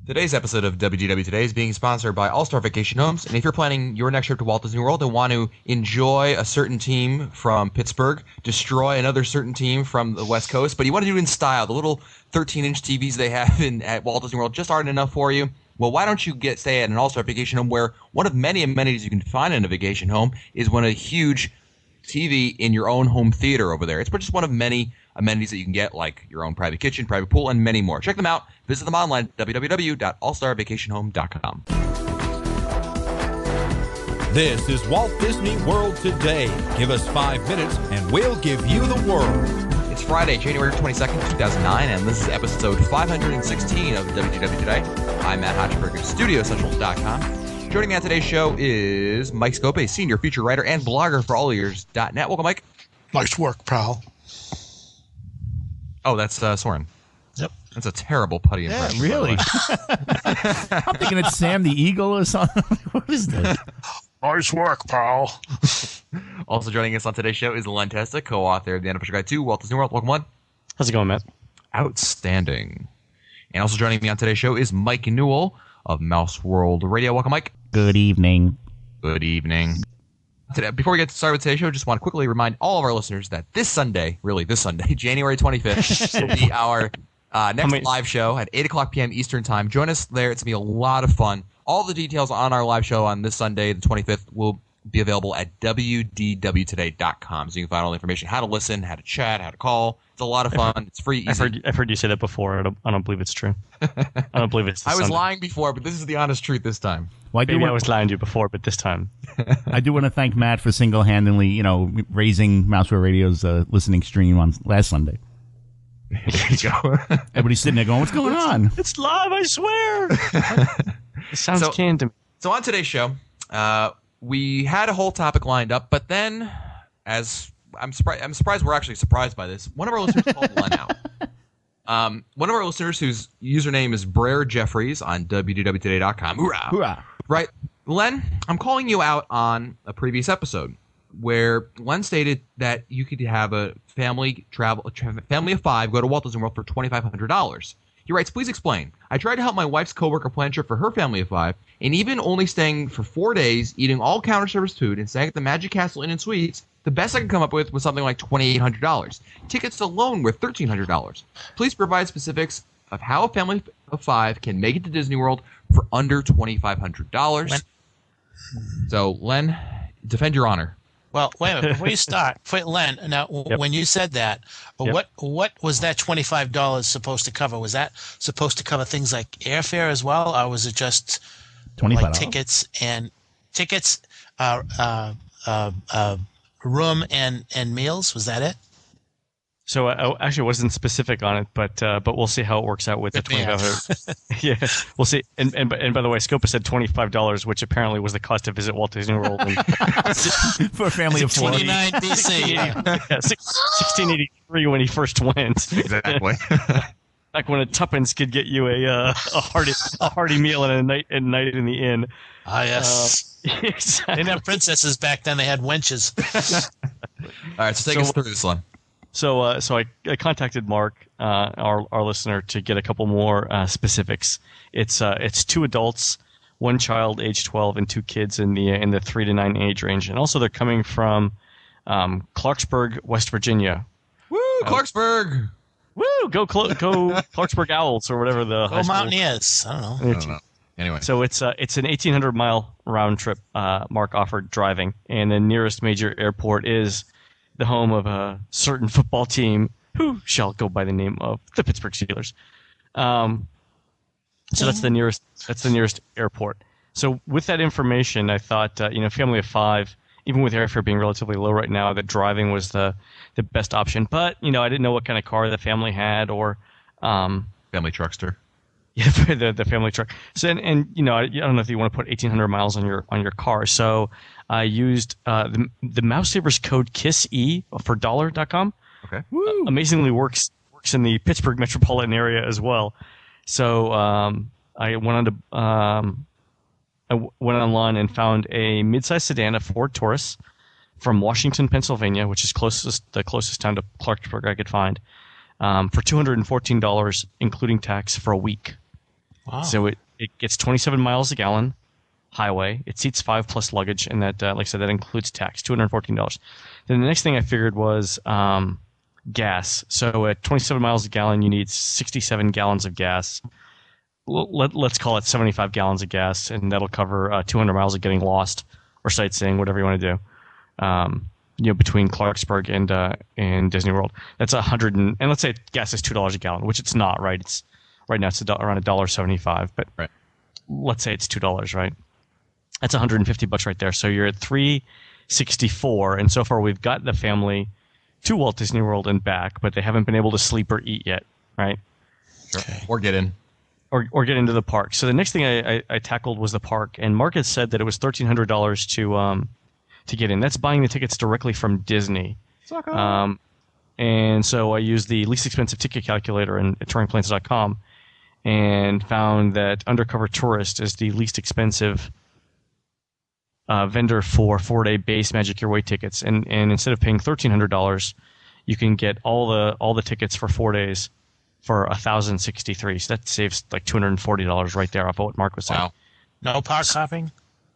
Today's episode of WDW Today is being sponsored by All Star Vacation Homes. And if you're planning your next trip to Walt Disney World and want to enjoy a certain team from Pittsburgh, destroy another certain team from the West Coast, but you want to do it in style, the little 13-inch TVs they have at Walt Disney World just aren't enough for you. Well, why don't you stay at an All Star Vacation Home where one of many amenities you can find in a vacation home is a huge TV in your own home theater over there. It's just one of many amenities that you can get, like your own private kitchen, private pool, and many more. Check them out. Visit them online at www.allstarvacationhome.com. This is Walt Disney World Today. Give us 5 minutes and we'll give you the world. It's Friday, January 22nd, 2009, and this is episode 516 of WDW Today. I'm Matt Hotchberg of StudioCentral.com. Joining me on today's show is Mike Scope, senior feature writer and blogger for allears.net. Welcome, Mike. Nice work, pal. Oh, that's Soren. Yep. That's a terrible putty impression. Yeah, really? I'm thinking it's Sam the Eagle or something. What is this? Nice work, pal. Also joining us on today's show is Len Testa, co-author of the Unofficial Guide to Walt Disney World. Welcome, Len. How's it going, Matt? Outstanding. And also joining me on today's show is Mike Newell of Mouse World Radio. Welcome, Mike. Good evening. Good evening. Today, before we get started with today's show, I just want to quickly remind all of our listeners that this Sunday, January 25th, will be our next live show at 8 o'clock p.m. Eastern Time. Join us there. It's going to be a lot of fun. All the details on our live show on this Sunday, the 25th, will be available at wdwtoday.com. So you can find all the information, how to listen, how to chat, how to call. It's a lot of fun. It's free, easy. I've heard you say that before. I don't believe it's true. I don't believe it's I was lying before, but this is the honest truth this time. Well, Maybe I was lying to you before, but this time. I do want to thank Matt for single-handedly, raising Mouseware Radio's listening stream on last Sunday. There you go. Everybody's sitting there going, what's going on? It's live, I swear. It sounds canned to me. So on today's show, we had a whole topic lined up, but then, as I'm surprised we're actually surprised by this. One of our listeners called Len out. One of our listeners, whose username is Brer Jeffries on wdwtoday.com. Hoorah! Hoorah! Right, Len, I'm calling you out on a previous episode where Len stated that you could have a family of 5 go to Walt Disney World for $2,500. He writes, please explain. I tried to help my wife's coworker plan a trip for her family of 5, and even only staying for 4 days, eating all counter service food, and staying at the Magic Castle Inn and Suites, the best I could come up with was something like $2,800. Tickets alone were $1,300. Please provide specifics of how a family of 5 can make it to Disney World for under $2,500. So, Len, defend your honor. Well, wait a minute. Before you start, Len, now, when you said that, what was that $25 supposed to cover? Was that supposed to cover things like airfare as well, or was it just like tickets, room and meals? Was that it? So I actually wasn't specific on it, but we'll see how it works out with the $25. Yeah, we'll see. And by the way, Scopa said $25, which apparently was the cost to visit Walt Disney World for a family of 4. 29 BC. Yeah, 1683 when he first went. Exactly. Like when a tuppence could get you a hearty meal and a night in the inn. Ah, yes. Exactly. They didn't have princesses back then. They had wenches. All right, so take us through this, Len. So I contacted Mark, our listener, to get a couple more specifics. It's 2 adults, 1 child, age 12, and 2 kids in the 3 to 9 age range, and also they're coming from Clarksburg, West Virginia. Woo, Clarksburg! Woo, go Clarksburg Owls or whatever the high school. Mountaineers. I don't know. Anyway, so it's an 1,800-mile round trip. Mark offered driving, and the nearest major airport is the home of a certain football team who shall go by the name of the Pittsburgh Steelers. So that's the nearest airport. So with that information, I thought, family of 5, even with airfare being relatively low right now, that driving was the best option. But, I didn't know what kind of car the family had or family truckster. Yeah, the family truck. So and I don't know if you want to put 1,800 miles on your car. So I used the Mouse Savers code KISSE for $.com. Okay. Amazingly works in the Pittsburgh metropolitan area as well. So I went online and found a midsize sedan, a Ford Taurus, from Washington, Pennsylvania, which is the closest town to Clarksburg I could find, for $214, including tax, for a week. Wow. So it gets 27 miles a gallon highway. It seats 5 plus luggage, and that, like I said, that includes tax, $214. Then the next thing I figured was gas. So at 27 miles a gallon, you need 67 gallons of gas. Let's call it 75 gallons of gas, and that'll cover 200 miles of getting lost or sightseeing, whatever you want to do. Between Clarksburg and Disney World, that's 100 and let's say gas is $2 a gallon, which it's not, right? It's right now it's around $1.75, but right. Let's say it's $2, right? That's $150 right there. So you're at $364, and so far we've got the family to Walt Disney World and back, but they haven't been able to sleep or eat yet, right? Sure. Or get in. Or get into the park. So the next thing I tackled was the park, and Mark had said that it was $1,300 to get in. That's buying the tickets directly from Disney. And so I used the least expensive ticket calculator at touringplans.com and found that Undercover Tourist is the least expensive vendor for 4-day base Magic Your Way tickets, and instead of paying $1,300, you can get all the tickets for 4 days for $1,063. So that saves like $240 right there off of what Mark was saying. Wow. No park hopping?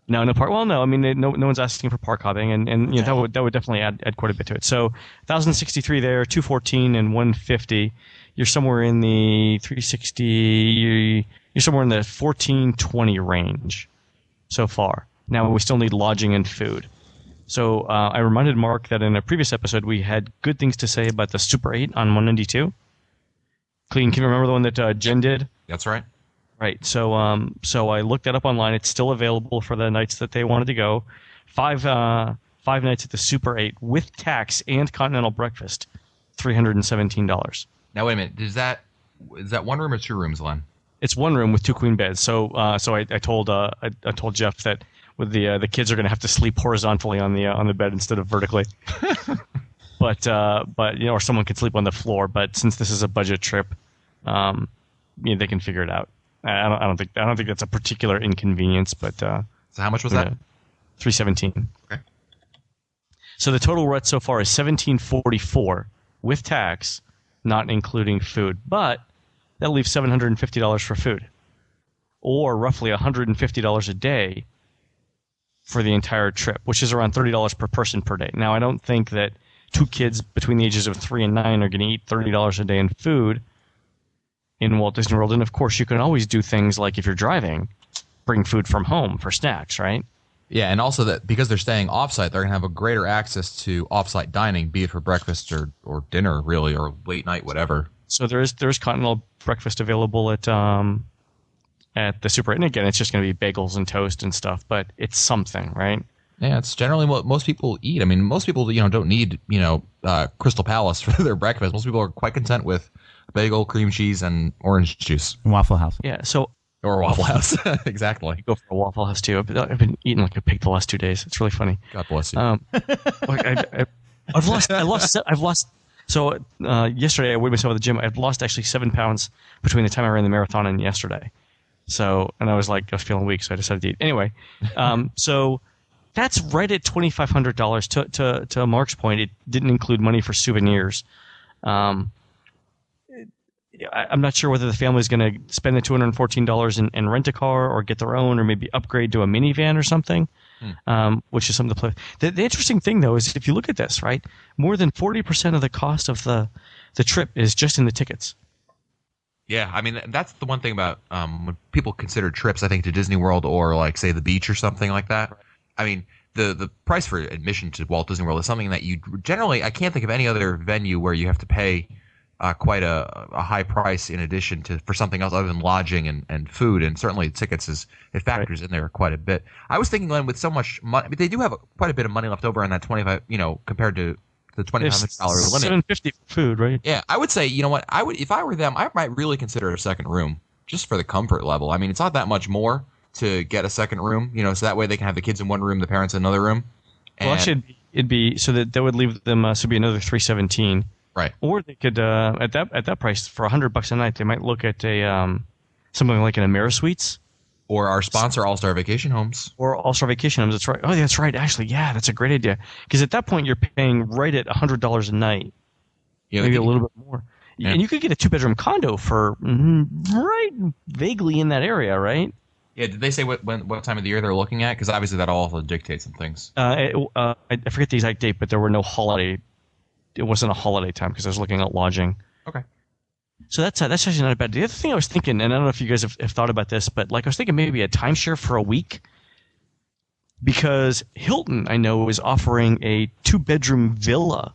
No park. Well, no. I mean, no one's asking for park hopping, and that would definitely add quite a bit to it. So $1,063 there, $214 and $150. You're somewhere in the $360. You're somewhere in the $1,420 range so far. Now we still need lodging and food. So I reminded Mark that in a previous episode we had good things to say about the Super 8 on 192. Clean, can you remember the one that Jen did? That's right. Right. So I looked that up online. It's still available for the nights that they wanted to go. Five nights at the Super 8 with tax and continental breakfast, $317. Now wait a minute. Is that one room or 2 rooms, Len? It's 1 room with 2 queen beds. So I told Jeff that with the kids are going to have to sleep horizontally on the bed instead of vertically. but or someone could sleep on the floor. But since this is a budget trip, they can figure it out. I don't think that's a particular inconvenience. But so how much was that? $317. Okay. So the total rent so far is $1,744 with tax, not including food. But that leaves $750 for food, or roughly $150 a day for the entire trip, which is around $30 per person per day. Now, I don't think that 2 kids between the ages of 3 and 9 are going to eat $30 a day in food in Walt Disney World. And of course, you can always do things like, if you're driving, bring food from home for snacks, right? Yeah, and also that because they're staying offsite, they're going to have a greater access to offsite dining, be it for breakfast or dinner, really, or late night, whatever. So there's continental breakfast available at the Super 8. And again, it's just going to be bagels and toast and stuff, but it's something, right? Yeah, it's generally what most people eat. I mean, most people, don't need, Crystal Palace for their breakfast. Most people are quite content with bagel, cream cheese, and orange juice. Waffle House. Yeah, so... Or Waffle House. Exactly. Go for a Waffle House, too. I've been eating like a pig the last 2 days. It's really funny. God bless you. I've lost... So yesterday I weighed myself at the gym. I've lost actually 7 pounds between the time I ran the marathon and yesterday. So, and I was feeling weak, so I decided to eat. Anyway, so that's right at $2,500. To Mark's point, it didn't include money for souvenirs. I'm not sure whether the family is going to spend the $214 and rent a car or get their own or maybe upgrade to a minivan or something, which is something to play with. The interesting thing, though, is if you look at this, right, more than 40% of the cost of the trip is just in the tickets. Yeah, I mean, that's the one thing about when people consider trips, I think, to Disney World or, like, say, the beach or something like that. Right. I mean, the price for admission to Walt Disney World is something that you generally – I can't think of any other venue where you have to pay quite a high price in addition to for something else other than lodging and food. And certainly tickets it factors in there quite a bit. I was thinking, Glenn, with so much money – they do have quite a bit of money left over on that 25 – compared to the $2,500 limit. $750 for food, right? Yeah, I would say, you know what? I would, if I were them, I might really consider a second room just for the comfort level. I mean, it's not that much more to get a second room, so that way they can have the kids in one room, the parents in another room. Well, actually, it'd be so that would leave them so it'd be another $317. Right. Or they could at that price for $100 a night, they might look at a something like an AmeriSuites. Or our sponsor, All Star Vacation Homes. Or All Star Vacation Homes. That's right. Oh, that's right. Actually, yeah, that's a great idea. Because at that point, you're paying right at $100 a night, maybe a little bit more. Yeah. And you could get a 2-bedroom condo for right vaguely in that area, right? Yeah, did they say what time of the year they're looking at? Because obviously that also dictates some things. I forget the exact date, but there were no holiday. It wasn't a holiday time because I was looking at lodging. Okay. So that's actually not a bad. The other thing I was thinking, and I don't know if you guys have thought about this, but like I was thinking maybe a timeshare for a week, because Hilton I know is offering a 2-bedroom villa,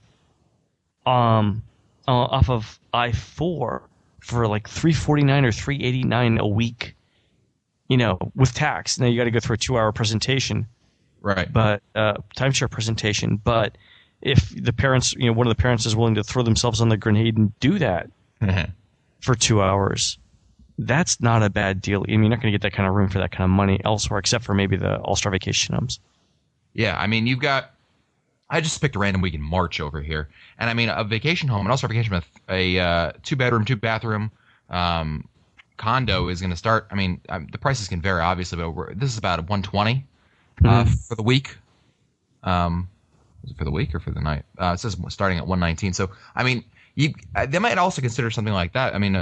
off of I-4 for like $349 or $389 a week, with tax. Now you got to go through a 2-hour presentation, Right. but timeshare presentation. But if the parents, one of the parents is willing to throw themselves on the grenade and do that for 2 hours, that's not a bad deal. I mean, you're not going to get that kind of room for that kind of money elsewhere, except for maybe the All-Star Vacation homes. Yeah, I mean, I just picked a random week in March over here, and I mean, a vacation home, an All-Star Vacation with a 2-bedroom, 2-bathroom condo is going to start. I mean, the prices can vary, obviously, but this is about a $120 for the week. Is it for the week or for the night? It says starting at $119. So, I mean, they might also consider something like that. I mean,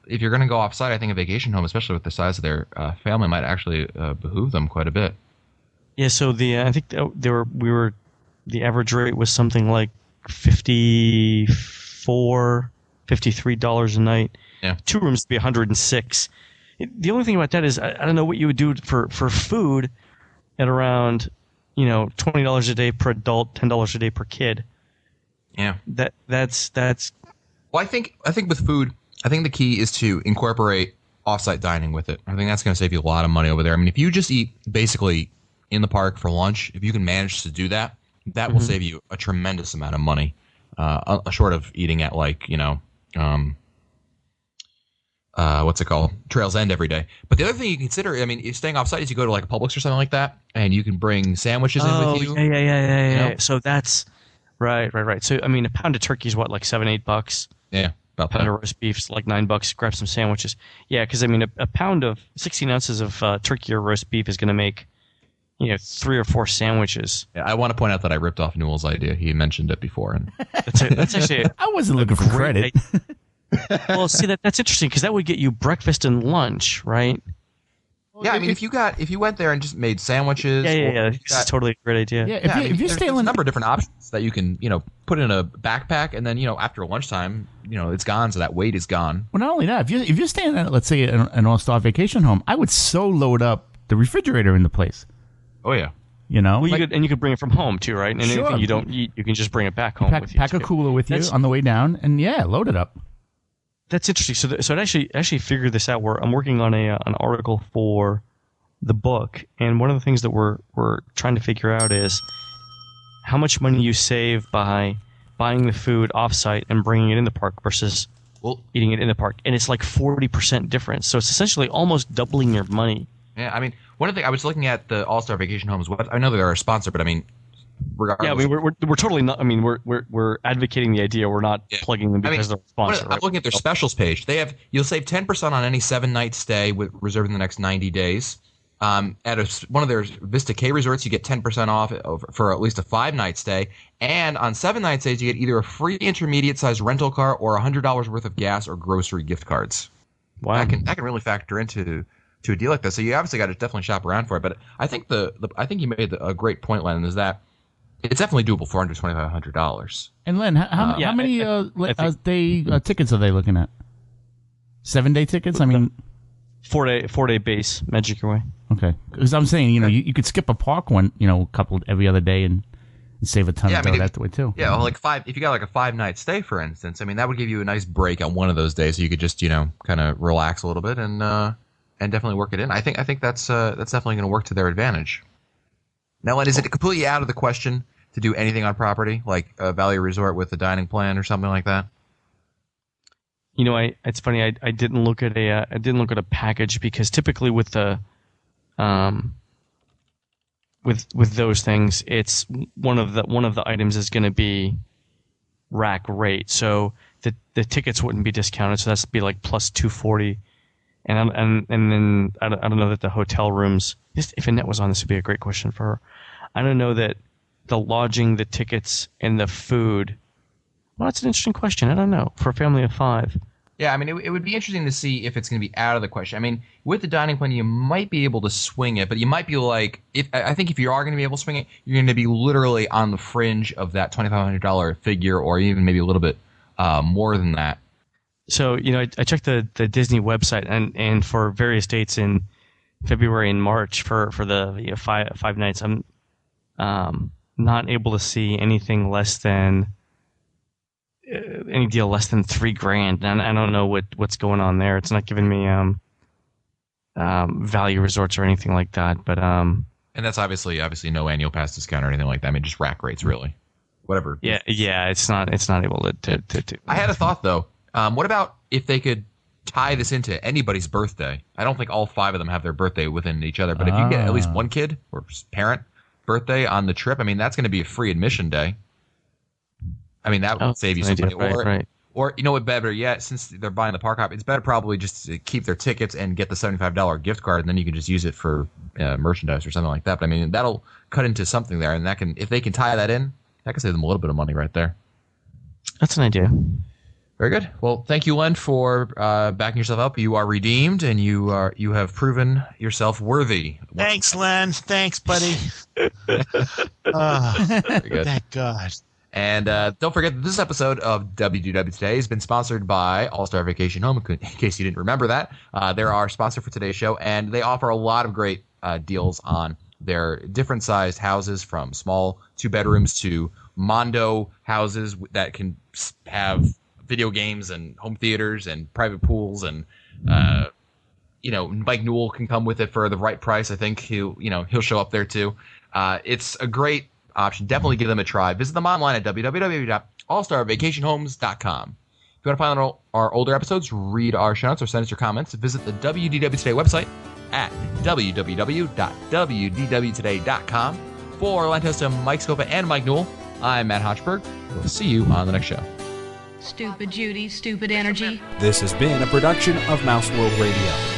if you're going to go off-site, I think a vacation home, especially with the size of their family, might actually behoove them quite a bit. Yeah. So I think the average rate was something like $54, $53 a night. Yeah. 2 rooms would be $106. The only thing about that is I don't know what you would do for food at around $20 a day per adult, $10 a day per kid. Yeah. That's. Well, I think with food, I think the key is to incorporate off-site dining with it. I think that's going to save you a lot of money over there. I mean, if you just eat basically in the park for lunch, if you can manage to do that, that will save you a tremendous amount of money, short of eating at what's it called? Trails End every day. But the other thing you consider, I mean, if staying off-site is you go to like a Publix or something like that, and you can bring sandwiches in with you. Yeah. So that's right. So I mean, a pound of turkey is what, like $7-8? Yeah, about Pound that. of roast beef's like $9. Grab some sandwiches. Yeah, because I mean, a pound of 16 ounces of turkey or roast beef is going to make 3 or 4 sandwiches. Yeah, I want to point out that I ripped off Newell's idea. He mentioned it before, and That's actually I wasn't looking for credit. well, see that's interesting because that would get you breakfast and lunch, right? yeah, I mean, if you went there and just made sandwiches, Yeah. This is totally a great idea. Yeah, Yeah, I mean, if you're there's staying a number of different options that you can, put in a backpack, and then, after lunchtime, it's gone, so that weight is gone. well, not only that, if you're staying at, let's say, an all-star vacation home, I would so load up the refrigerator in the place. Oh yeah, Well, Like, you could bring it from home too, right? And Sure. anything you don't eat, you can just bring it back home with you. pack a too. cooler with you That's- on the way down, and load it up. That's interesting. So I actually figured this out. Where I'm working on an article for the book, and one of the things that we're trying to figure out is how much money you save by buying the food offsite and bringing it in the park versus eating it in the park, and it's like 40% difference. So it's essentially almost doubling your money. yeah. I mean, one of the I was looking at the All-Star Vacation Homes website. I know they're a sponsor, but I mean, regardless. Yeah, I mean we're totally not. I mean we're advocating the idea. We're not plugging them because they're a sponsor. I'm looking at their specials page. You'll save 10% on any 7-night stay reserved in the next 90 days. At one of their Vista K resorts, you get 10% off for at least a 5-night stay. And on 7-night stays, you get either a free intermediate-sized rental car or $100 worth of gas or grocery gift cards. Wow. That can really factor into a deal like this. So you obviously got to definitely shop around for it. But I think I think you made a great point, Len, is that it's definitely doable for under $2,500. And Len, how many day tickets are they looking at? 7-day tickets? I mean, 4-day base Magic Your Way. okay, because I'm saying you could skip a park one, a couple every other day and save a ton of dough that way too. Yeah, well, if you got like a 5-night stay, for instance, I mean that would give you a nice break on one of those days, so you could just kind of relax a little bit and definitely work it in. I think that's definitely going to work to their advantage. Now, Len, is it completely out of the question to do anything on property like a Valley Resort with a dining plan or something like that? It's funny. I didn't look at a package because typically with the with those things, it's one of the items is going to be rack rate. So the tickets wouldn't be discounted. So that's be like plus $240, and then I don't know that the hotel rooms. If Annette was on, this would be a great question for her. I don't know that the lodging, the tickets, and the food Well, that's an interesting question. I don't know. For a family of 5. Yeah, I mean, it would be interesting to see if it's going to be out of the question. I mean, with the dining plan, you might be able to swing it, but you might be like, I think if you are going to be able to swing it, you're going to be literally on the fringe of that $2,500 figure, or even maybe a little bit more than that. So, I checked the Disney website, and for various dates in February and March for the 5 nights, I'm not able to see anything less than any deal less than $3,000, and I don't know what's going on there. It's not giving me value resorts or anything like that. But and that's obviously no annual pass discount or anything like that. I mean, just rack rates, really. Whatever. Yeah. It's not able to. I had a thought though. What about if they could tie this into anybody's birthday? I don't think all 5 of them have their birthday within each other, but if you get at least one kid or parent birthday on the trip, I mean, that's going to be a free admission day. I mean, that would save you some money. Right. Or, you know what, better yet, since they're buying the park hop, it's better probably just to keep their tickets and get the $75 gift card, and then you can just use it for merchandise or something like that. But, I mean, that'll cut into something there, and that can, if they can tie that in, that can save them a little bit of money right there. That's an idea. Very good. Well, thank you, Len, for backing yourself up. You are redeemed, and you have proven yourself worthy. Thanks, Len. Thanks, buddy. Very good. Thank God. And don't forget that this episode of WDW Today has been sponsored by All-Star Vacation Home, in case you didn't remember that. They're our sponsor for today's show, and they offer a lot of great deals on their different sized houses, from small 2 bedrooms to Mondo houses that can have video games and home theaters and private pools. And, Mike Newell can come with it for the right price. I think he'll show up there too. It's a great option. Definitely give them a try. Visit them online at www.allstarvacationhomes.com. If you want to find our older episodes, read our show notes, or send us your comments, visit the WDW Today website at www.wdwtoday.com. For Len Testa, Mike Scopa, and Mike Newell, I'm Matt Hochberg. We'll see you on the next show. Stupid Judy, stupid energy. This has been a production of Mouse World Radio.